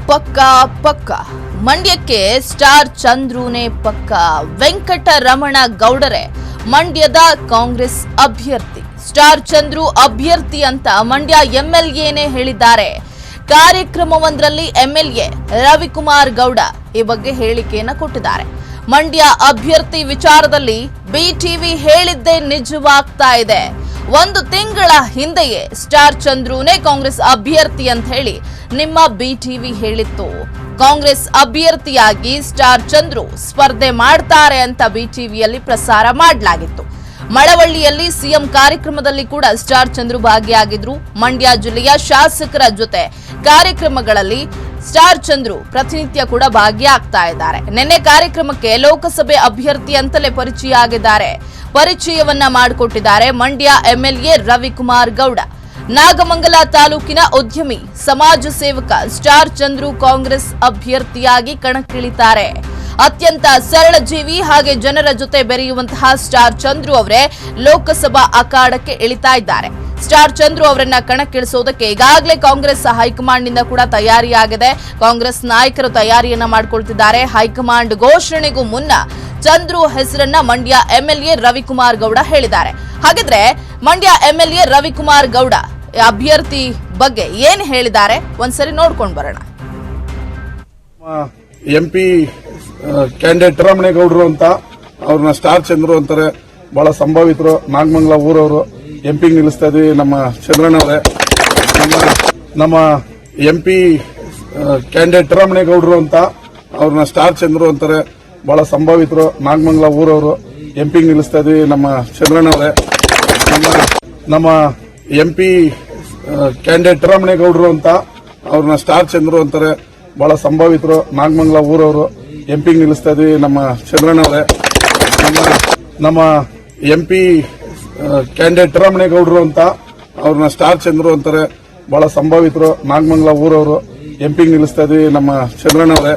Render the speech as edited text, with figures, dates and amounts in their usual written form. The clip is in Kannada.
ಪಕ್ಕ ಮಂಡ್ಯಕ್ಕೆ ಸ್ಟಾರ್ ಚಂದ್ರೂನೇ ಪಕ್ಕ. ವೆಂಕಟರಮಣ ಗೌಡರೇ ಮಂಡ್ಯದ ಕಾಂಗ್ರೆಸ್ ಅಭ್ಯರ್ಥಿ. ಸ್ಟಾರ್ ಚಂದ್ರು ಅಭ್ಯರ್ಥಿ ಅಂತ ಮಂಡ್ಯ ಎಂಎಲ್ಎನೇ ಹೇಳಿದ್ದಾರೆ. ಕಾರ್ಯಕ್ರಮವೊಂದರಲ್ಲಿ ಎಂಎಲ್ಎ ರವಿಕುಮಾರ್ ಗೌಡ ಈ ಬಗ್ಗೆ ಹೇಳಿಕೆಯನ್ನು ಕೊಟ್ಟಿದ್ದಾರೆ. ಮಂಡ್ಯ ಅಭ್ಯರ್ಥಿ ವಿಚಾರದಲ್ಲಿ ಬಿಟಿವಿ ಹೇಳಿದ್ದೇ ನಿಜವಾಗ್ತಾ ಇದೆ. ಒಂದು ತಿಂಗಳ ಹಿಂದೆಯೇ ಸ್ಟಾರ್ ಚಂದ್ರೂನೇ ಕಾಂಗ್ರೆಸ್ ಅಭ್ಯರ್ಥಿ ಅಂತ ಹೇಳಿ ನಿಮ್ಮ ಬಿಟಿವಿ ಹೇಳಿತ್ತು. ಕಾಂಗ್ರೆಸ್ ಅಭ್ಯರ್ಥಿಯಾಗಿ ಸ್ಟಾರ್ ಚಂದ್ರು ಸ್ಪರ್ಧೆ ಮಾಡ್ತಾರೆ ಅಂತ ಬಿಟಿವಿಯಲ್ಲಿ ಪ್ರಸಾರ ಮಾಡಲಾಗಿತ್ತು. ಮಳವಳ್ಳಿಯಲ್ಲಿ ಸಿಎಂ ಕಾರ್ಯಕ್ರಮದಲ್ಲಿ ಕೂಡ ಸ್ಟಾರ್ ಚಂದ್ರು ಭಾಗಿಯಾಗಿದ್ರು. ಮಂಡ್ಯ ಜಿಲ್ಲೆಯ ಶಾಸಕರ ಜೊತೆ ಕಾರ್ಯಕ್ರಮಗಳಲ್ಲಿ ಸ್ಟಾರ್ ಚಂದ್ರು ಪ್ರತಿನಿತ್ಯ ಕೂಡ ಭಾಗಿಯಾಗ್ತಾ ಇದ್ದಾರೆ. ನಿನ್ನೆ ಕಾರ್ಯಕ್ರಮಕ್ಕೆ ಲೋಕಸಭೆ ಅಭ್ಯರ್ಥಿ ಅಂತಲೇ ಪರಿಚಯ ಆಗಿದ್ದಾರೆ. ಪರಿಚಯವನ್ನ ಮಾಡಿಕೊಟ್ಟಿದ್ದಾರೆ ಮಂಡ್ಯ ಎಂಎಲ್ಎ ರವಿಕುಮಾರ್ ಗೌಡ. ನಾಗಮಂಗಲ ತಾಲೂಕಿನ ಉದ್ಯಮಿ, ಸಮಾಜ ಸೇವಕ ಸ್ಟಾರ್ ಚಂದ್ರು ಕಾಂಗ್ರೆಸ್ ಅಭ್ಯರ್ಥಿಯಾಗಿ ಕಣಕ್ಕಿಳಿತಾರೆ. ಅತ್ಯಂತ ಸರಳ ಜೀವಿ ಹಾಗೆ ಜನರ ಜೊತೆ ಬೆರೆಯುವಂತಹ ಸ್ಟಾರ್ ಚಂದ್ರು ಅವರೇ ಲೋಕಸಭಾ ಅಖಾಡಕ್ಕೆ ಇಳಿತಾ ಇದ್ದಾರೆ. ಸ್ಟಾರ್ ಚಂದ್ರು ಅವರನ್ನ ಕಣಕ್ಕಿಳಿಸೋದಕ್ಕೆ ಈಗಾಗಲೇ ಕಾಂಗ್ರೆಸ್ ಹೈಕಮಾಂಡ್ ನಿಂದ ಕೂಡ ತಯಾರಿಯಾಗಿದೆ. ಕಾಂಗ್ರೆಸ್ ನಾಯಕರು ತಯಾರಿಯನ್ನ ಮಾಡಿಕೊಳ್ತಿದ್ದಾರೆ. ಹೈಕಮಾಂಡ್ ಘೋಷಣೆಗೂ ಮುನ್ನ ಚಂದ್ರು ಹೆಸರನ್ನ ಮಂಡ್ಯ ಎಂಎಲ್ಎ ರವಿಕುಮಾರ್ ಗೌಡ ಹೇಳಿದ್ದಾರೆ. ಹಾಗಿದ್ರೆ ಮಂಡ್ಯ ಎಂಎಲ್ಎ ರವಿಕುಮಾರ್ ಗೌಡ ಅಭ್ಯರ್ಥಿ ಬಗ್ಗೆ ಏನ್ ಹೇಳಿದ್ದಾರೆ ಒಂದ್ಸರಿ ನೋಡ್ಕೊಂಡು ಬರೋಣ. ಎಂಪಿ ಕ್ಯಾಂಡಿಡೇಟ್ ರಮಣೇಗೌಡರು ಅಂತ ಅವ್ರನ್ನ ಸ್ಟಾರ್ ಚಂದ್ರು ಅಂತಾರೆ. ಬಹಳ ಸಂಭಾವಿತರು, ನಾಗಮಂಗಲ ಊರವರು. ಎಂಪಿ ನಿಲ್ಲಿಸ್ತಾ ಇದೀವಿ ನಮ್ಮ ಚಂದ್ರಣ್ಣವರೇ. ನಮ್ಮ ಎಂಪಿ ಕ್ಯಾಂಡಿಡೇಟ್ ರಮಣೇಗೌಡರು ಅಂತ ಅವ್ರನ್ನ ಸ್ಟಾರ್ ಚಂದ್ರು ಅಂತಾರೆ. ಬಹಳ ಸಂಭಾವಿತರು, ನಾಗಮಂಗಲ ಊರವರು. ಎಂಪಿ ನಿಲ್ಲಿಸ್ತಾ ಇದೀವಿ ನಮ್ಮ ಚಂದ್ರಣ್ಣವರೇ. ನಮ್ಮ ಎಂಪಿ ಕ್ಯಾಂಡಿಡೇಟ್ ರಮಣೇಗೌಡರು ಅಂತ ಅವ್ರನ್ನ ಸ್ಟಾರ್ ಚಂದ್ರು ಅಂತಾರೆ. ಬಹಳ ಸಂಭಾವಿತರು, ನಾಗಮಂಗಲ ಊರವರು. ಎಂಪಿ ನಿಲ್ಲಿಸ್ತಾ ಇದೀವಿ ನಮ್ಮ ಚಂದ್ರಣ್ಣವರೇ. ನಮ್ಮ ಎಂಪಿ ಕ್ಯಾಂಡಿಡೇಟ್ ರಮಣೇಗೌಡರು ಅಂತ ಅವ್ರನ್ನ ಸ್ಟಾರ್ ಚಂದ್ರು ಅಂತಾರೆ. ಬಹಳ ಸಂಭಾವಿತರು, ನಾಗಮಂಗಲ ಊರವರು. ಎಂಪಿ ನಿಲ್ಲಿಸ್ತಾ ಇದೀವಿ ನಮ್ಮ ಚಂದ್ರಣ್ಣವರೇ.